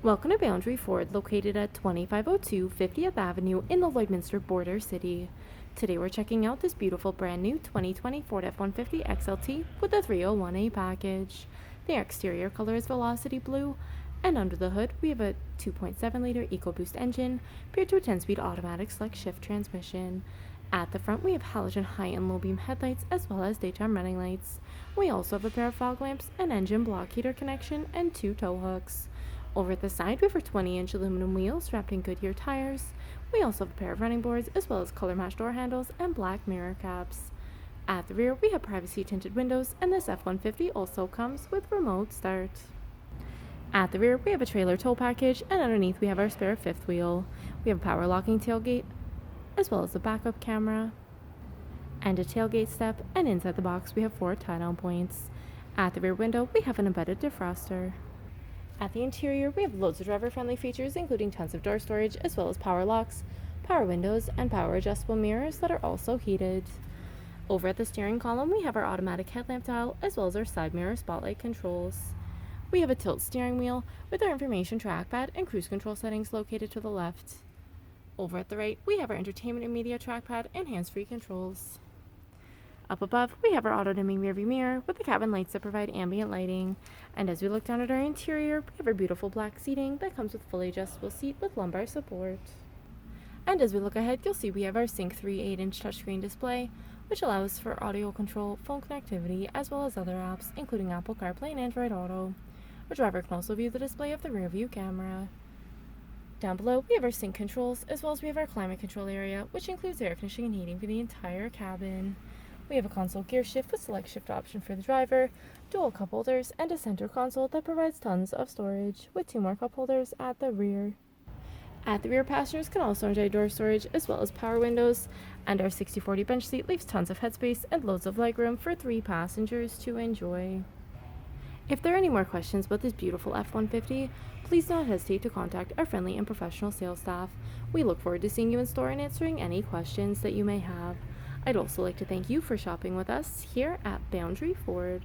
Welcome to Boundary Ford, located at 2502 50th Avenue in the Lloydminster border city. Today we're checking out this beautiful brand new 2020 Ford F-150 XLT with the 301A package. The exterior color is Velocity Blue, and under the hood we have a 2.7-liter EcoBoost engine paired to a 10-speed automatic select shift transmission. At the front we have halogen high and low beam headlights as well as daytime running lights. We also have a pair of fog lamps, an engine block heater connection, and 2 tow hooks. Over at the side, we have our 20-inch aluminum wheels wrapped in Goodyear tires. We also have a pair of running boards as well as color-matched door handles and black mirror caps. At the rear, we have privacy tinted windows, and this F-150 also comes with remote start. At the rear, we have a trailer tow package, and underneath we have our spare fifth wheel. We have a power locking tailgate, as well as a backup camera, and a tailgate step, and inside the box we have 4 tie-down points. At the rear window, we have an embedded defroster. At the interior, we have loads of driver-friendly features, including tons of door storage, as well as power locks, power windows, and power adjustable mirrors that are also heated. Over at the steering column, we have our automatic headlamp dial, as well as our side mirror spotlight controls. We have a tilt steering wheel with our information trackpad and cruise control settings located to the left. Over at the right, we have our entertainment and media trackpad and hands-free controls. Up above, we have our auto-dimming rearview mirror with the cabin lights that provide ambient lighting. And as we look down at our interior, we have our beautiful black seating that comes with fully adjustable seat with lumbar support. And as we look ahead, you'll see we have our Sync 3 8-inch touchscreen display, which allows for audio control, phone connectivity, as well as other apps, including Apple CarPlay and Android Auto. Our driver can also view the display of the rearview camera. Down below, we have our sync controls, as well as we have our climate control area, which includes air conditioning and heating for the entire cabin. We have a console gear shift with select shift option for the driver, dual cup holders, and a center console that provides tons of storage, with 2 more cup holders at the rear. At the rear, passengers can also enjoy door storage as well as power windows, and our 60/40 bench seat leaves tons of headspace and loads of legroom for 3 passengers to enjoy. If there are any more questions about this beautiful F-150, please don't hesitate to contact our friendly and professional sales staff. We look forward to seeing you in store and answering any questions that you may have. I'd also like to thank you for shopping with us here at Boundary Ford.